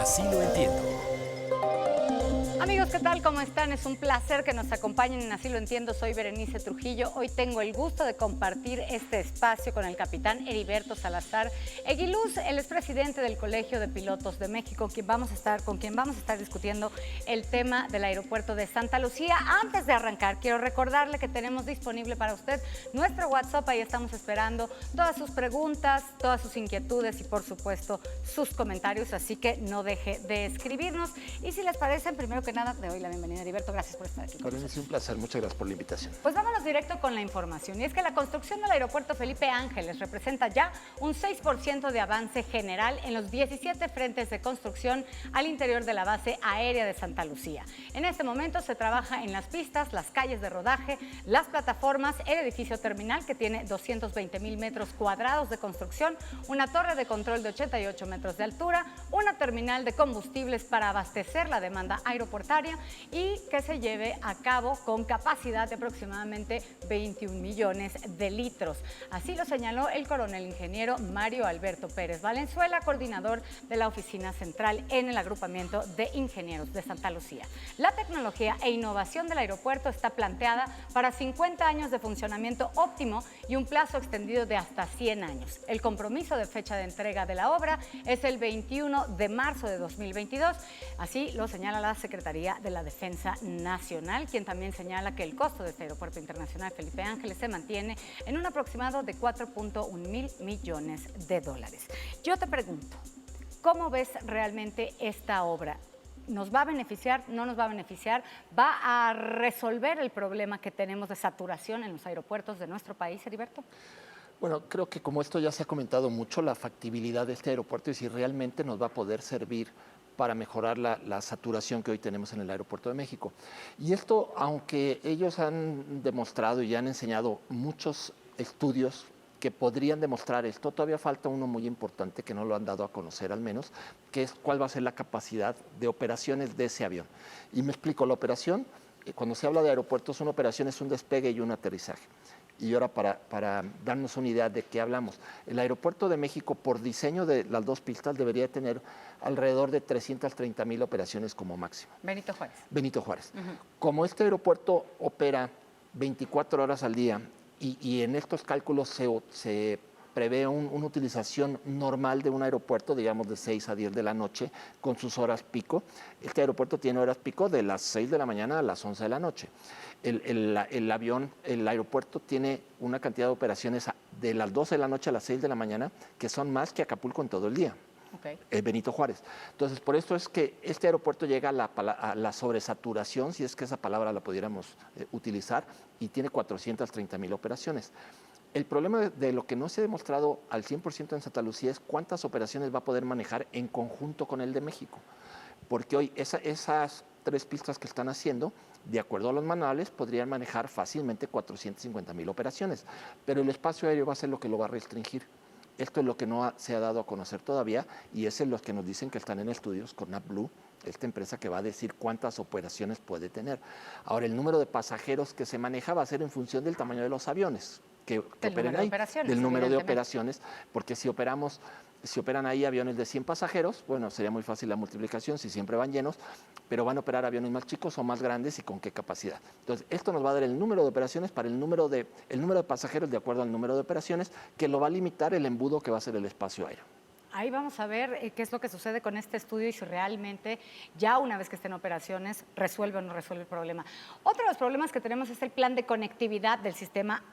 Así lo entiendo. Amigos, ¿qué tal? ¿Cómo están? Es un placer que nos acompañen en Así lo entiendo. Soy Berenice Trujillo. Hoy tengo el gusto de compartir este espacio con el capitán Heriberto Salazar Eguiluz. Él es presidente del Colegio de Pilotos de México, con quien vamos a estar discutiendo el tema del aeropuerto de Santa Lucía. Antes de arrancar, quiero recordarle que tenemos disponible para usted nuestro WhatsApp. Ahí estamos esperando todas sus preguntas, todas sus inquietudes y, por supuesto, sus comentarios. Así que no deje de escribirnos. Y si les parece, primero que nada, te doy la bienvenida, Heriberto. Gracias por estar aquí. Para mí es un placer. Muchas gracias por la invitación. Pues vámonos directo con la información. Y es que la construcción del aeropuerto Felipe Ángeles representa ya un 6% de avance general en los 17 frentes de construcción al interior de la base aérea de Santa Lucía. En este momento se trabaja en las pistas, las calles de rodaje, las plataformas, el edificio terminal, que tiene 220,000 metros cuadrados de construcción, una torre de control de 88 metros de altura, una terminal de combustibles para abastecer la demanda aeroportuaria y que se lleve a cabo con capacidad de aproximadamente 21 millones de litros. Así lo señaló el coronel ingeniero Mario Alberto Pérez Valenzuela, coordinador de la oficina central en el agrupamiento de ingenieros de Santa Lucía. La tecnología e innovación del aeropuerto está planteada para 50 años de funcionamiento óptimo y un plazo extendido de hasta 100 años. El compromiso de fecha de entrega de la obra es el 21 de marzo de 2022, así lo señala la Secretaría de la Defensa Nacional, quien también señala que el costo de este aeropuerto internacional Felipe Ángeles se mantiene en un aproximado de 4.1 mil millones de dólares. Yo te pregunto, ¿cómo ves realmente esta obra? ¿Nos va a beneficiar? ¿No nos va a beneficiar? ¿Va a resolver el problema que tenemos de saturación en los aeropuertos de nuestro país, Heriberto? Bueno, creo que como esto ya se ha comentado mucho, la factibilidad de este aeropuerto y si realmente nos va a poder servir para mejorar la saturación que hoy tenemos en el aeropuerto de México. Y esto, aunque ellos han demostrado y han enseñado muchos estudios que podrían demostrar esto, todavía falta uno muy importante que no lo han dado a conocer al menos, que es cuál va a ser la capacidad de operaciones de ese avión. Y me explico, la operación, cuando se habla de aeropuertos, una operación es un despegue y un aterrizaje. Y ahora para darnos una idea de qué hablamos, el aeropuerto de México por diseño de las dos pistas debería tener alrededor de 330,000 operaciones como máximo. Benito Juárez. Benito Juárez. Como este aeropuerto opera 24 horas al día y en estos cálculos se prevé una utilización normal de un aeropuerto, digamos de 6 a 10 de la noche, con sus horas pico. Este aeropuerto tiene horas pico de las 6 de la mañana a las 11 de la noche. El aeropuerto tiene una cantidad de operaciones de las 12 de la noche a las 6 de la mañana que son más que Acapulco en todo el día. Okay. Benito Juárez. Entonces, por esto es que este aeropuerto llega a la sobresaturación, si es que esa palabra la pudiéramos utilizar, y tiene 430,000 operaciones. El problema de lo que no se ha demostrado al 100% en Santa Lucía es cuántas operaciones va a poder manejar en conjunto con el de México. Porque hoy esas 3 pistas que están haciendo, de acuerdo a los manuales, podrían manejar fácilmente 450,000 operaciones. Pero el espacio aéreo va a ser lo que lo va a restringir. Esto es lo que no se ha dado a conocer todavía y es en los que nos dicen que están en estudios con NavBlue, esta empresa que va a decir cuántas operaciones puede tener. Ahora, el número de pasajeros que se maneja va a ser en función del tamaño de los aviones que operen ahí, del número de operaciones, porque si operan ahí aviones de 100 pasajeros, bueno, sería muy fácil la multiplicación si siempre van llenos, pero van a operar aviones más chicos o más grandes y con qué capacidad. Entonces, esto nos va a dar el número de operaciones para el número de pasajeros de acuerdo al número de operaciones, que lo va a limitar el embudo que va a ser el espacio aéreo. Ahí vamos a ver qué es lo que sucede con este estudio y si realmente ya una vez que esté en operaciones resuelve o no resuelve el problema. Otro de los problemas que tenemos es el plan de conectividad del sistema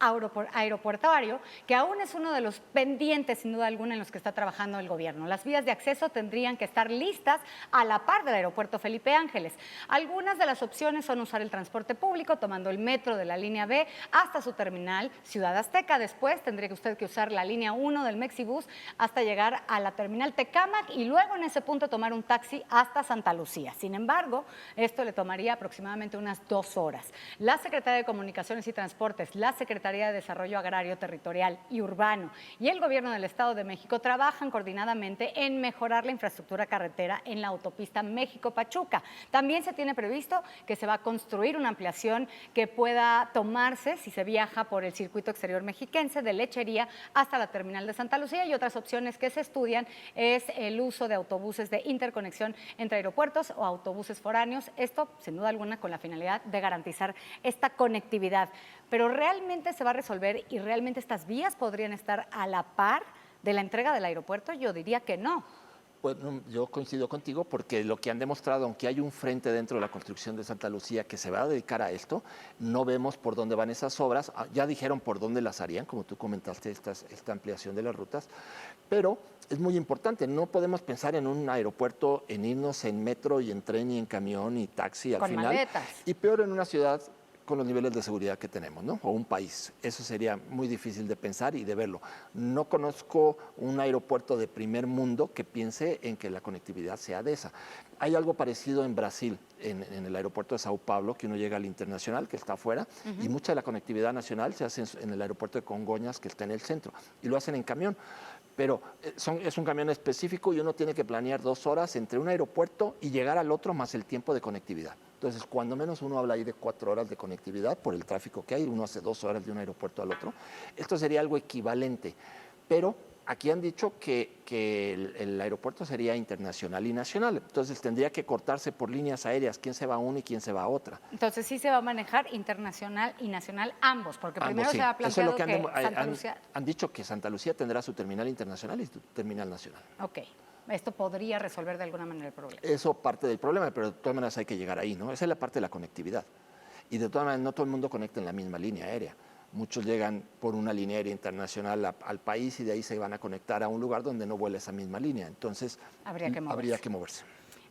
aeroportuario, que aún es uno de los pendientes, sin duda alguna, en los que está trabajando el gobierno. Las vías de acceso tendrían que estar listas a la par del aeropuerto Felipe Ángeles. Algunas de las opciones son usar el transporte público, tomando el metro de la línea B hasta su terminal Ciudad Azteca. Después tendría usted que usar la línea 1 del Mexibus hasta llegar a la terminal Tecámac y luego en ese punto tomar un taxi hasta Santa Lucía. Sin embargo, esto le tomaría aproximadamente unas 2 horas. La Secretaría de Comunicaciones y Transportes, la Secretaría de Desarrollo Agrario, Territorial y Urbano y el Gobierno del Estado de México trabajan coordinadamente en mejorar la infraestructura carretera en la autopista México-Pachuca. También se tiene previsto que se va a construir una ampliación que pueda tomarse si se viaja por el circuito exterior mexiquense de Lechería hasta la terminal de Santa Lucía y otras opciones que se estudian decían, es el uso de autobuses de interconexión entre aeropuertos o autobuses foráneos. Esto, sin duda alguna, con la finalidad de garantizar esta conectividad. Pero ¿realmente se va a resolver y realmente estas vías podrían estar a la par de la entrega del aeropuerto? Yo diría que no. Bueno, yo coincido contigo porque lo que han demostrado, aunque hay un frente dentro de la construcción de Santa Lucía que se va a dedicar a esto, no vemos por dónde van esas obras. Ya dijeron por dónde las harían, como tú comentaste, esta ampliación de las rutas, pero es muy importante. No podemos pensar en un aeropuerto, en irnos en metro y en tren y en camión y taxi al Con final. maletas. Y peor en una ciudad con los niveles de seguridad que tenemos, ¿no? O un país. Eso sería muy difícil de pensar y de verlo. No conozco un aeropuerto de primer mundo que piense en que la conectividad sea de esa. Hay algo parecido en Brasil, en el aeropuerto de Sao Paulo, que uno llega al internacional, que está afuera, y mucha de la conectividad nacional se hace en el aeropuerto de Congonhas, que está en el centro, y lo hacen en camión. Pero es un camión específico y uno tiene que planear 2 horas entre un aeropuerto y llegar al otro más el tiempo de conectividad. Entonces, cuando menos uno habla ahí de 4 horas de conectividad por el tráfico que hay, uno hace 2 horas de un aeropuerto al otro. Esto sería algo equivalente, pero aquí han dicho que el aeropuerto sería internacional y nacional, entonces tendría que cortarse por líneas aéreas, quién se va a una y quién se va a otra. Entonces sí se va a manejar internacional y nacional ambos, porque primero Sí. se ha Eso es planteado lo que Santa Lucía... han dicho que Santa Lucía tendrá su terminal internacional y su terminal nacional. Ok, esto podría resolver de alguna manera el problema. Eso parte del problema, pero de todas maneras hay que llegar ahí, ¿no? Esa es la parte de la conectividad. Y de todas maneras no todo el mundo conecta en la misma línea aérea. Muchos llegan por una línea aérea internacional al país y de ahí se van a conectar a un lugar donde no vuela esa misma línea. Entonces, habría que moverse.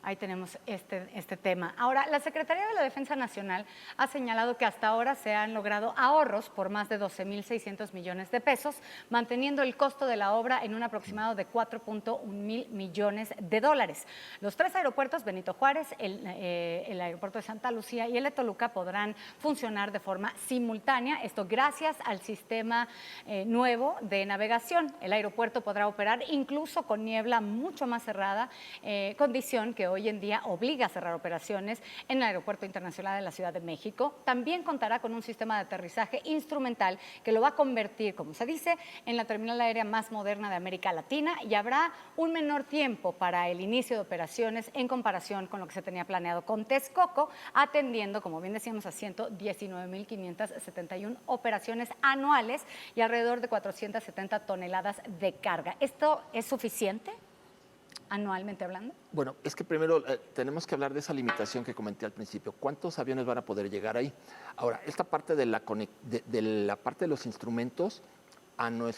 Ahí tenemos este tema. Ahora, la Secretaría de la Defensa Nacional ha señalado que hasta ahora se han logrado ahorros por más de 12.600 millones de pesos, manteniendo el costo de la obra en un aproximado de 4.1 mil millones de dólares. Los 3 aeropuertos, Benito Juárez, el aeropuerto de Santa Lucía y el de Toluca, podrán funcionar de forma simultánea, esto gracias al sistema nuevo de navegación. El aeropuerto podrá operar incluso con niebla mucho más cerrada, condición que hoy en día obliga a cerrar operaciones en el Aeropuerto Internacional de la Ciudad de México. También contará con un sistema de aterrizaje instrumental que lo va a convertir, como se dice, en la terminal aérea más moderna de América Latina, y habrá un menor tiempo para el inicio de operaciones en comparación con lo que se tenía planeado con Texcoco, atendiendo, como bien decíamos, a 119.571 operaciones anuales y alrededor de 470 toneladas de carga. ¿Esto es suficiente? Anualmente hablando? Bueno, es que primero tenemos que hablar de esa limitación que comenté al principio. ¿Cuántos aviones van a poder llegar ahí? Ahora, esta parte de la parte de los instrumentos, a lo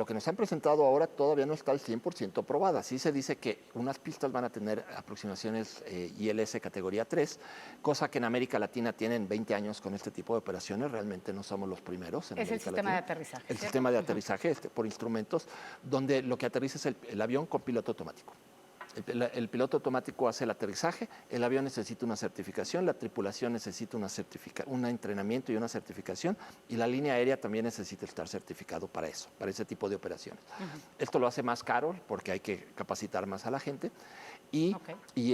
que nos han presentado ahora todavía no está al 100% probada. Sí se dice que unas pistas van a tener aproximaciones ILS categoría 3, cosa que en América Latina tienen 20 años con este tipo de operaciones. Realmente no somos los primeros en América Latina. Es el sistema de aterrizaje. El sistema de aterrizaje por instrumentos, donde lo que aterriza es el avión con piloto automático. El piloto automático hace el aterrizaje, el avión necesita una certificación, la tripulación necesita un entrenamiento y una certificación, y la línea aérea también necesita estar certificado para eso, para ese tipo de operaciones. Esto lo hace más caro porque hay que capacitar más a la gente. Y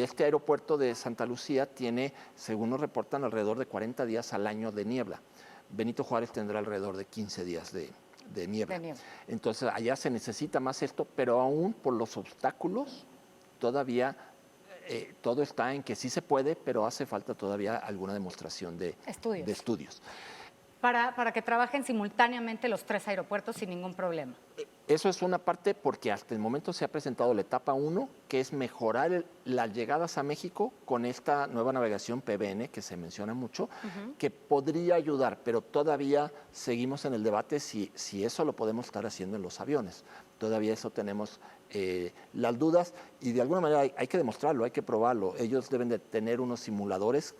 este aeropuerto de Santa Lucía tiene, según nos reportan, alrededor de 40 días al año de niebla. Benito Juárez tendrá alrededor de 15 días de niebla. Entonces allá se necesita más esto, pero aún por los obstáculos, todavía todo está en que sí se puede, pero hace falta todavía alguna demostración de estudios. Para que trabajen simultáneamente los 3 aeropuertos sin ningún problema. Eso es una parte porque hasta el momento se ha presentado la etapa 1, que es mejorar las llegadas a México con esta nueva navegación PBN, que se menciona mucho, que podría ayudar, pero todavía seguimos en el debate si eso lo podemos estar haciendo en los aviones. Todavía eso tenemos las dudas y de alguna manera hay que demostrarlo, hay que probarlo. Ellos deben de tener unos simuladores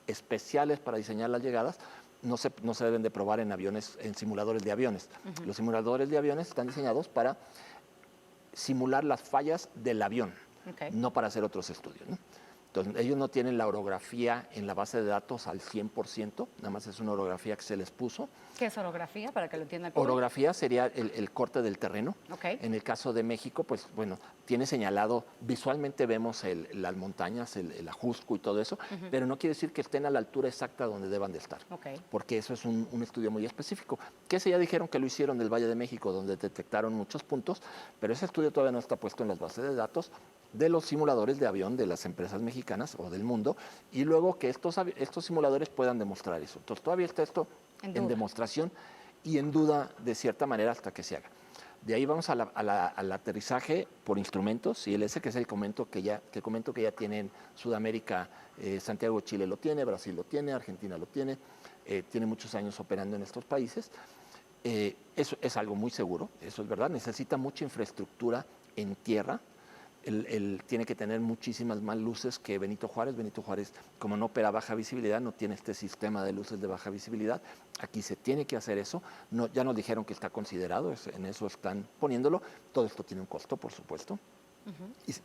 especiales para diseñar las llegadas. No se deben de probar en simuladores de aviones. Los simuladores de aviones están diseñados para simular las fallas del avión, no para hacer otros estudios, ¿no? Entonces, ellos no tienen la orografía en la base de datos al 100%, nada más es una orografía que se les puso. ¿Qué es orografía, para que lo entienda el público? Orografía sería el corte del terreno. Okay. En el caso de México, pues bueno, tiene señalado, visualmente vemos las montañas, el Ajusco y todo eso, pero no quiere decir que estén a la altura exacta donde deban de estar, porque eso es un estudio muy específico. Que ese ya dijeron que lo hicieron del Valle de México, donde detectaron muchos puntos, pero ese estudio todavía no está puesto en las bases de datos de los simuladores de avión de las empresas mexicanas o del mundo, y luego que estos simuladores puedan demostrar eso. Entonces todavía está esto en demostración y en duda de cierta manera hasta que se haga. De ahí vamos al aterrizaje por instrumentos, ILS, que es el comento que ya tiene en Sudamérica. Santiago, Chile lo tiene, Brasil lo tiene, Argentina lo tiene, tiene muchos años operando en estos países. Eso es algo muy seguro, eso es verdad, necesita mucha infraestructura en tierra. Tiene que tener muchísimas más luces que Benito Juárez. Benito Juárez, como no opera baja visibilidad, no tiene este sistema de luces de baja visibilidad. Aquí se tiene que hacer eso. No, ya nos dijeron que está considerado, en eso están poniéndolo. Todo esto tiene un costo, por supuesto,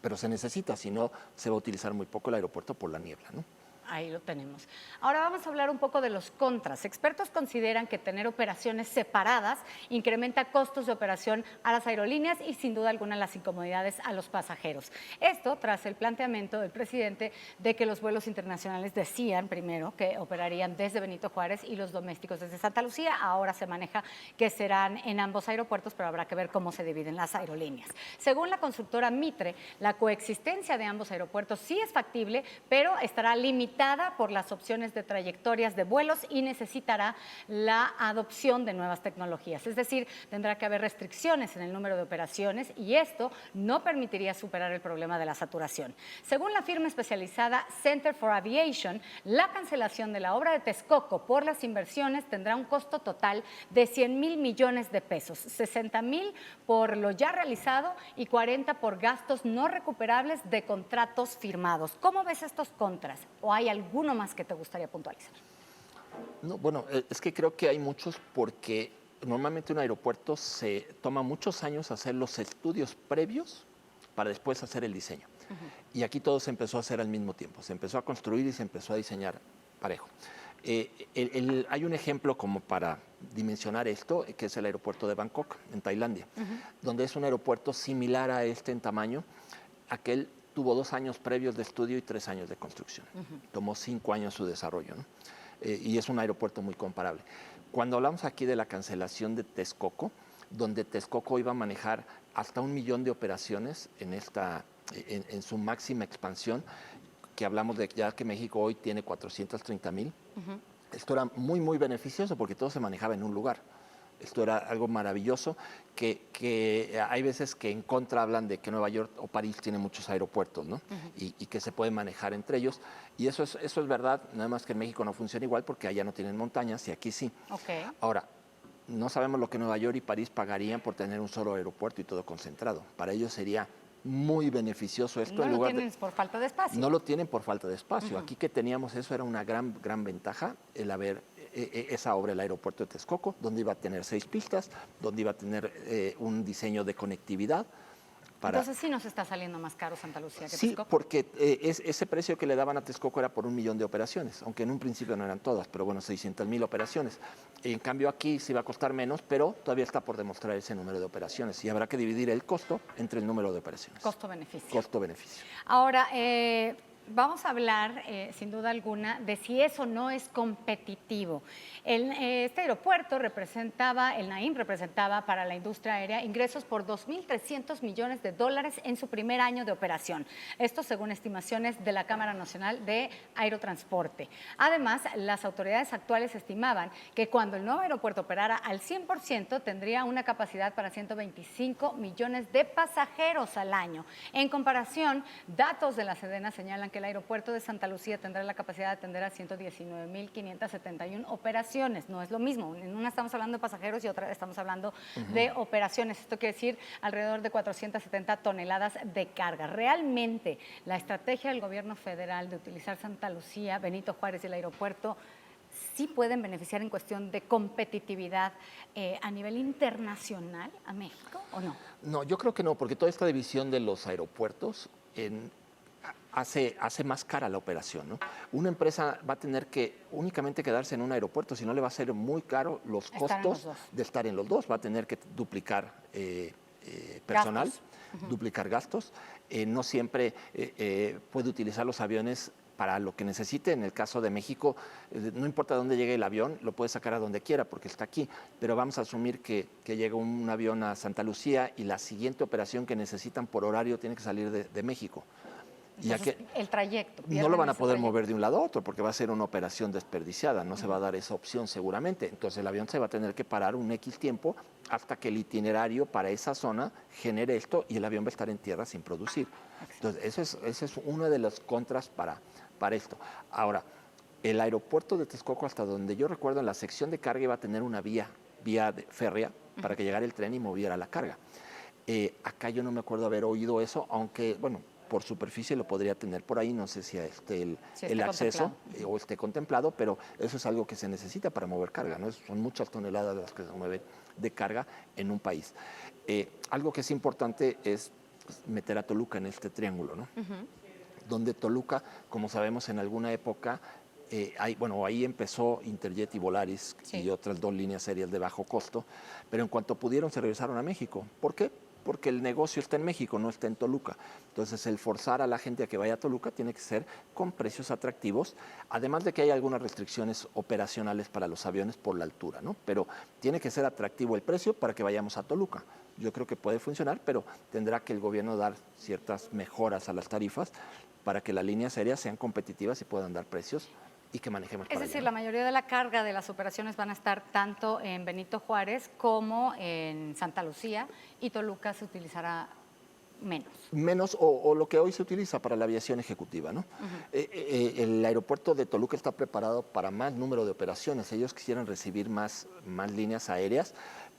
pero se necesita, si no se va a utilizar muy poco el aeropuerto por la niebla, ¿no? Ahí lo tenemos. Ahora vamos a hablar un poco de los contras. Expertos consideran que tener operaciones separadas incrementa costos de operación a las aerolíneas y sin duda alguna las incomodidades a los pasajeros. Esto tras el planteamiento del presidente de que los vuelos internacionales decían primero que operarían desde Benito Juárez y los domésticos desde Santa Lucía. Ahora se maneja que serán en ambos aeropuertos, pero habrá que ver cómo se dividen las aerolíneas. Según la constructora Mitre, la coexistencia de ambos aeropuertos sí es factible, pero estará limitada por las opciones de trayectorias de vuelos y necesitará la adopción de nuevas tecnologías. Es decir, tendrá que haber restricciones en el número de operaciones y esto no permitiría superar el problema de la saturación. Según la firma especializada Center for Aviation, la cancelación de la obra de Texcoco por las inversiones tendrá un costo total de 100,000 millones de pesos, 60,000 por lo ya realizado y 40 por gastos no recuperables de contratos firmados. ¿Cómo ves estos contras? ¿O hay alguno más que te gustaría puntualizar? No, bueno, es que creo que hay muchos porque normalmente un aeropuerto se toma muchos años hacer los estudios previos para después hacer el diseño. Y aquí todo se empezó a hacer al mismo tiempo. Se empezó a construir y se empezó a diseñar parejo. Hay un ejemplo como para dimensionar esto, que es el aeropuerto de Bangkok, en Tailandia, donde es un aeropuerto similar a este en tamaño. Aquel tuvo 2 años previos de estudio y 3 años de construcción. Tomó 5 años su desarrollo, ¿no? Y es un aeropuerto muy comparable. Cuando hablamos aquí de la cancelación de Texcoco, donde Texcoco iba a manejar hasta 1 millón de operaciones en su máxima expansión, que hablamos de ya que México hoy tiene 430,000, esto era muy, muy beneficioso porque todo se manejaba en un lugar. Esto era algo maravilloso, que hay veces que en contra hablan de que Nueva York o París tiene muchos aeropuertos, ¿no? Y que se pueden manejar entre ellos. Y eso es verdad, nada más que en México no funciona igual porque allá no tienen montañas y aquí sí. Ahora, no sabemos lo que Nueva York y París pagarían por tener un solo aeropuerto y todo concentrado. Para ellos sería muy beneficioso esto. No lo tienen por falta de espacio. No lo tienen por falta de espacio. Aquí que teníamos eso era una gran ventaja, el haber esa obra, el aeropuerto de Texcoco, donde iba a tener 6 pistas, donde iba a tener un diseño de conectividad. Entonces sí nos está saliendo más caro Santa Lucía que sí, Texcoco. Porque ese precio que le daban a Texcoco era por 1 millón de operaciones, aunque en un principio no eran todas, pero bueno, 600,000 operaciones. En cambio aquí sí va a costar menos, pero todavía está por demostrar ese número de operaciones y habrá que dividir el costo entre el número de operaciones. Costo-beneficio. Costo-beneficio. Ahora, vamos a hablar, sin duda alguna, de si eso no es competitivo. Este aeropuerto el Naim representaba para la industria aérea ingresos por 2.300 millones de dólares en su primer año de operación. Esto según estimaciones de la Cámara Nacional de Aerotransporte. Además, las autoridades actuales estimaban que cuando el nuevo aeropuerto operara al 100% tendría una capacidad para 125 millones de pasajeros al año. En comparación, datos de la Sedena señalan que el aeropuerto de Santa Lucía tendrá la capacidad de atender a 119,571 operaciones. No es lo mismo. En una estamos hablando de pasajeros y otra estamos hablando de operaciones. Esto quiere decir alrededor de 470 toneladas de carga. Realmente, la estrategia del gobierno federal de utilizar Santa Lucía, Benito Juárez y el aeropuerto sí pueden beneficiar en cuestión de competitividad a nivel internacional a México, ¿o no? No, yo creo que no, porque toda esta división de los aeropuertos hace más cara la operación, ¿no? Una empresa va a tener que únicamente quedarse en un aeropuerto, si no le va a ser muy caro los costos de estar en los dos. Va a tener que duplicar personal, duplicar gastos. No siempre puede utilizar los aviones para lo que necesite. En el caso de México, no importa dónde llegue el avión, lo puede sacar a donde quiera porque está aquí, pero vamos a asumir que llega un avión a Santa Lucía y la siguiente operación que necesitan por horario tiene que salir de México. Entonces, el trayecto. No lo van a poder mover de un lado a otro porque va a ser una operación desperdiciada, no se va a dar esa opción seguramente. Entonces el avión se va a tener que parar un X tiempo hasta que el itinerario para esa zona genere esto y el avión va a estar en tierra sin producir. Entonces ese es uno de los contras para esto. Ahora, el aeropuerto de Texcoco, hasta donde yo recuerdo, en la sección de carga iba a tener una vía férrea para que llegara el tren y moviera la carga. Acá yo no me acuerdo haber oído eso, aunque, bueno, por superficie lo podría tener por ahí, no sé si esté el acceso o esté contemplado, pero eso es algo que se necesita para mover carga, ¿no? Son muchas toneladas las que se mueven de carga en un país. Algo que es importante es meter a Toluca en este triángulo, ¿no? Donde Toluca, como sabemos, en alguna época, ahí empezó Interjet y Volaris y otras 2 líneas aéreas de bajo costo, pero en cuanto pudieron se regresaron a México. ¿Por qué? Porque el negocio está en México, no está en Toluca. Entonces, el forzar a la gente a que vaya a Toluca tiene que ser con precios atractivos, además de que hay algunas restricciones operacionales para los aviones por la altura, ¿no? Pero tiene que ser atractivo el precio para que vayamos a Toluca. Yo creo que puede funcionar, pero tendrá que el gobierno dar ciertas mejoras a las tarifas para que las líneas aéreas sean competitivas y puedan dar precios y que manejemos para Es decir, allá. la mayoría de la carga de las operaciones van a estar tanto en Benito Juárez como en Santa Lucía, y Toluca se utilizará menos o lo que hoy se utiliza para la aviación ejecutiva, ¿no? El aeropuerto de Toluca está preparado para más número de operaciones. Ellos quisieran recibir más líneas aéreas,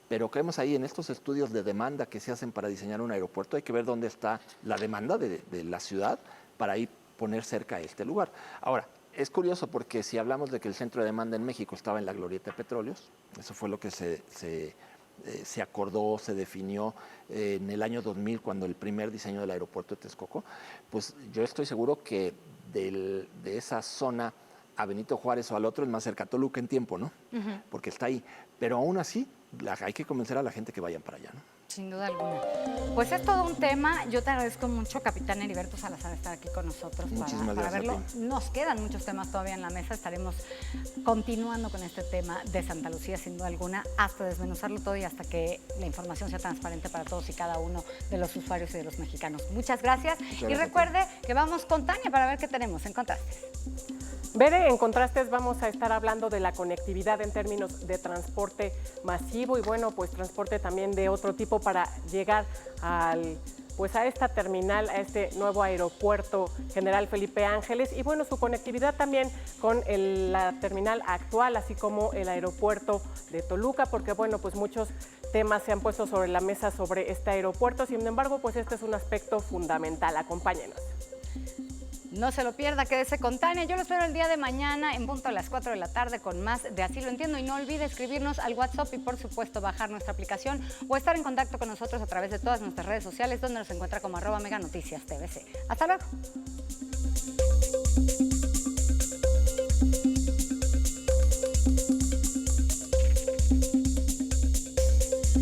pero creemos ahí en estos estudios de demanda que se hacen para diseñar un aeropuerto, hay que ver dónde está la demanda de la ciudad para ahí poner cerca a este lugar. Ahora, es curioso porque si hablamos de que el centro de demanda en México estaba en la glorieta de Petróleos, eso fue lo que se acordó, se definió en el año 2000 cuando el primer diseño del aeropuerto de Texcoco, pues yo estoy seguro que de esa zona a Benito Juárez o al otro es más cerca a Toluca en tiempo, ¿no? Porque está ahí. Pero aún así hay que convencer a la gente que vayan para allá, ¿no? Sin duda alguna. Pues es todo un tema. Yo te agradezco mucho, capitán Heriberto Salazar, estar aquí con nosotros para verlo. Nos quedan muchos temas todavía en la mesa. Estaremos continuando con este tema de Santa Lucía, sin duda alguna, hasta desmenuzarlo todo y hasta que la información sea transparente para todos y cada uno de los usuarios y de los mexicanos. Muchas gracias. Y recuerde que vamos con Tania para ver qué tenemos en Contrastes. Bere, en Contrastes vamos a estar hablando de la conectividad en términos de transporte masivo y bueno, pues transporte también de otro tipo para llegar a esta terminal, a este nuevo aeropuerto General Felipe Ángeles y bueno, su conectividad también con la terminal actual, así como el aeropuerto de Toluca, porque bueno, pues muchos temas se han puesto sobre la mesa sobre este aeropuerto, sin embargo, pues este es un aspecto fundamental. Acompáñenos. No se lo pierda, quédese con Tania. Yo lo espero el día de mañana en punto a las 4 de la tarde con más de Así lo entiendo. Y no olvide escribirnos al WhatsApp y por supuesto bajar nuestra aplicación o estar en contacto con nosotros a través de todas nuestras redes sociales donde nos encuentra como @meganoticiastvc. Hasta luego.